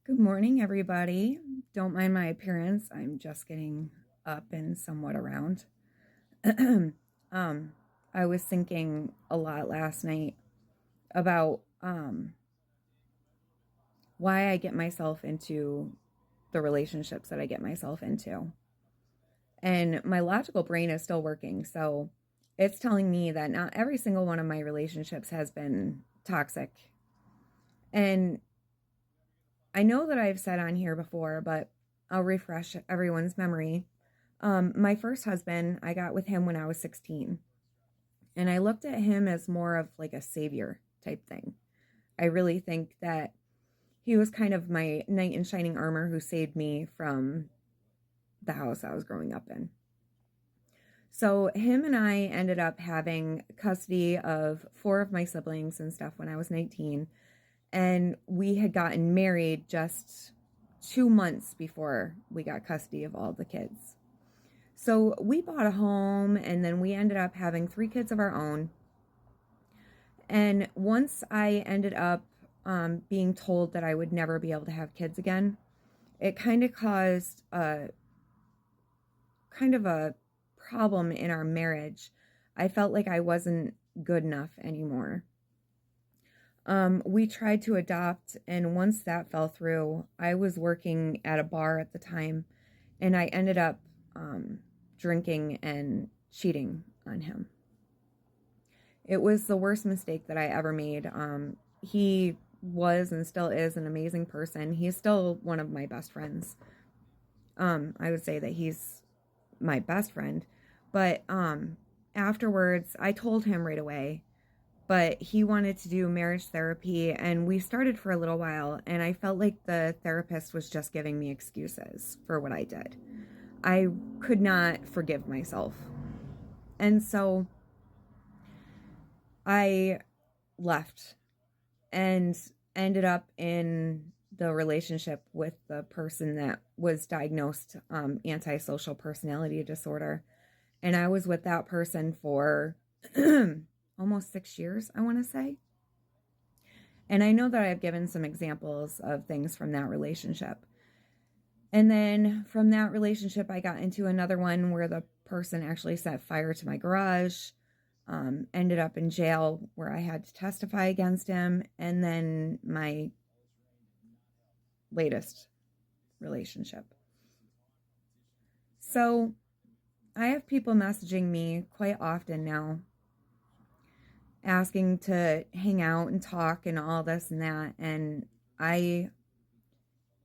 Good morning, everybody. Don't mind my appearance. I'm just getting up and somewhat around. um, I was thinking a lot last night about why I get myself into the relationships that I get myself into. And my logical brain is still working. So it's telling me that not every single one of my relationships has been toxic. And I know that I've said on here before, but I'll refresh everyone's memory. My first husband, I got with him when I was 16. And I looked at him as more of like a savior type thing. I really think that he was kind of my knight in shining armor who saved me from the house I was growing up in. So him and I ended up having custody of 4 of my siblings and stuff when I was 19. And we had gotten married just 2 months before we got custody of all the kids. So we bought a home and then we ended up having 3 kids of our own. And once I ended up being told that I would never be able to have kids again, it kind of caused a problem in our marriage. I felt like I wasn't good enough anymore. We tried to adopt, and once that fell through, I was working at a bar at the time, and I ended up drinking and cheating on him. It was the worst mistake that I ever made. He was and still is an amazing person. He's still one of my best friends. I would say that he's my best friend. But afterwards, I told him right away, but he wanted to do marriage therapy, and we started for a little while, and I felt like the therapist was just giving me excuses for what I did. I could not forgive myself. And so I left and ended up in the relationship with the person that was diagnosed antisocial personality disorder. And I was with that person for almost 6 years, I want to say. And I know that I've given some examples of things from that relationship. And then from that relationship, I got into another one where the person actually set fire to my garage, ended up in jail where I had to testify against him. And then my latest relationship. So I have people messaging me quite often now, asking to hang out and talk and all this and that. And I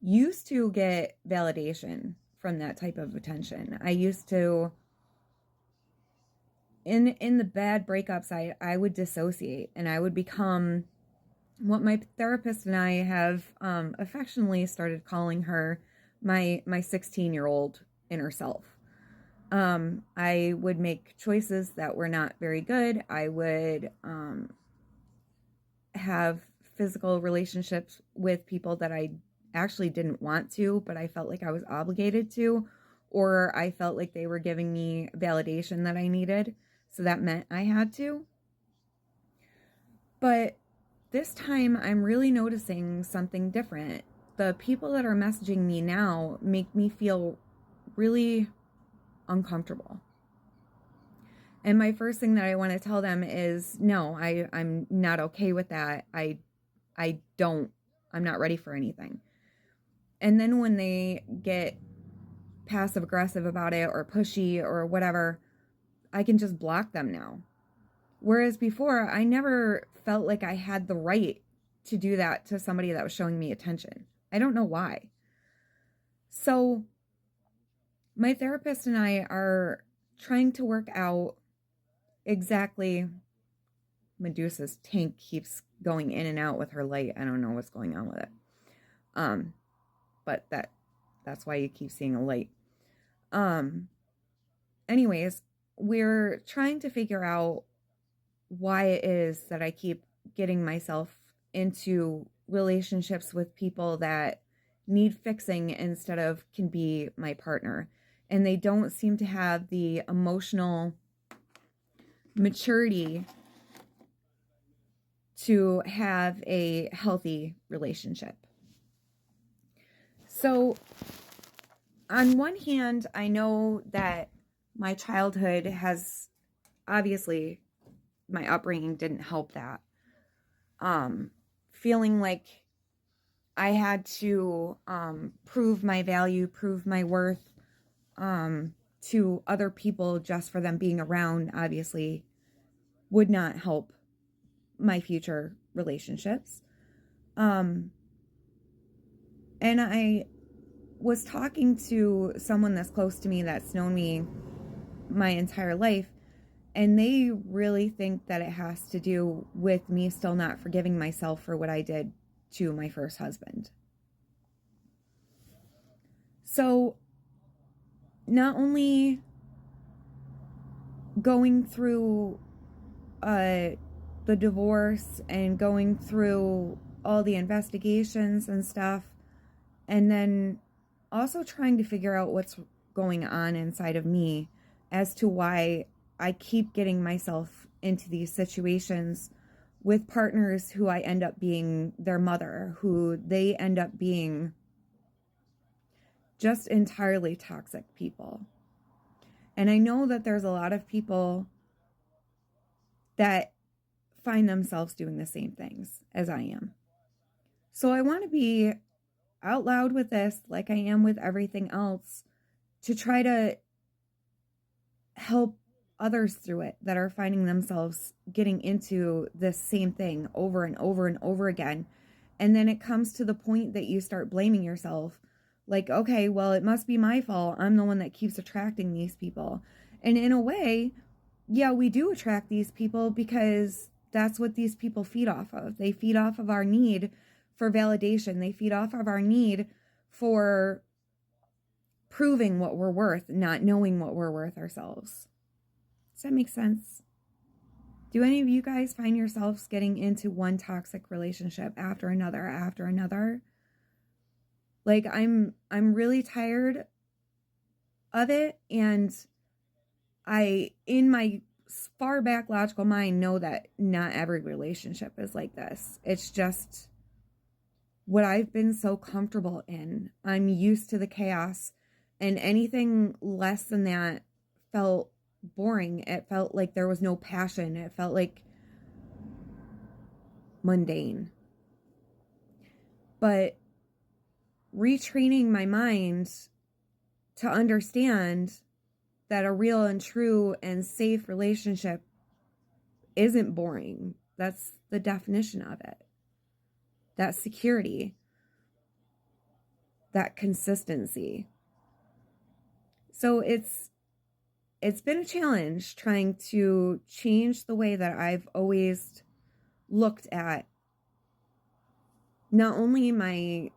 used to get validation from that type of attention. I used to, in the bad breakups, I would dissociate and I would become what my therapist and I have affectionately started calling her my 16-year-old inner self. I would make choices that were not very good. I would have physical relationships with people that I actually didn't want to, but I felt like I was obligated to, or I felt like they were giving me validation that I needed, so that meant I had to. But this time I'm really noticing something different. The people that are messaging me now make me feel really uncomfortable. And my first thing that I want to tell them is, no, I'm not okay with that. I'm not ready for anything. And then when they get passive aggressive about it or pushy or whatever, I can just block them now. Whereas before, I never felt like I had the right to do that to somebody that was showing me attention. I don't know why. So my therapist and I are trying to work out exactly. Medusa's tank keeps going in and out with her light. I don't know what's going on with it. But that's why you keep seeing a light. Anyways, we're trying to figure out why it is that I keep getting myself into relationships with people that need fixing instead of can be my partner. And they don't seem to have the emotional maturity to have a healthy relationship. So, on one hand, I know that my childhood has obviously, my upbringing didn't help that. Feeling like I had to prove my value, prove my worth to other people just for them being around, obviously, would not help my future relationships. And I was talking to someone that's close to me that's known me my entire life, and they really think that it has to do with me still not forgiving myself for what I did to my first husband. So, not only going through the divorce and going through all the investigations and stuff, and then also trying to figure out what's going on inside of me as to why I keep getting myself into these situations with partners who I end up being their mother, who they end up being just entirely toxic people. And I know that there's a lot of people that find themselves doing the same things as I am. So I want to be out loud with this, like I am with everything else, to try to help others through it that are finding themselves getting into this same thing over and over and over again. And then it comes to the point that you start blaming yourself. Like, okay, well, it must be my fault. I'm the one that keeps attracting these people. And in a way, yeah, we do attract these people because that's what these people feed off of. They feed off of our need for validation. They feed off of our need for proving what we're worth, not knowing what we're worth ourselves. Does that make sense? Do any of you guys find yourselves getting into one toxic relationship after another? Like, I'm really tired of it, and I, in my far back logical mind, know that not every relationship is like this. It's just what I've been so comfortable in. I'm used to the chaos, and anything less than that felt boring. It felt like there was no passion. It felt like mundane. But retraining my mind to understand that a real and true and safe relationship isn't boring. That's the definition of it. That security, that consistency. So it's been a challenge trying to change the way that I've always looked at not only my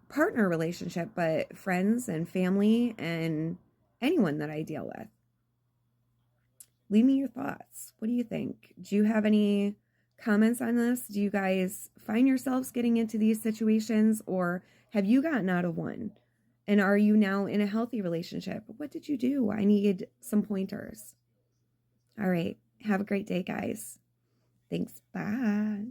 partner relationship, but friends and family and anyone that I deal with. Leave me your thoughts. What do you think? Do you have any comments on this? Do you guys find yourselves getting into these situations, or have you gotten out of one? And are you now in a healthy relationship? What did you do? I need some pointers. All right. Have a great day, guys. Thanks. Bye.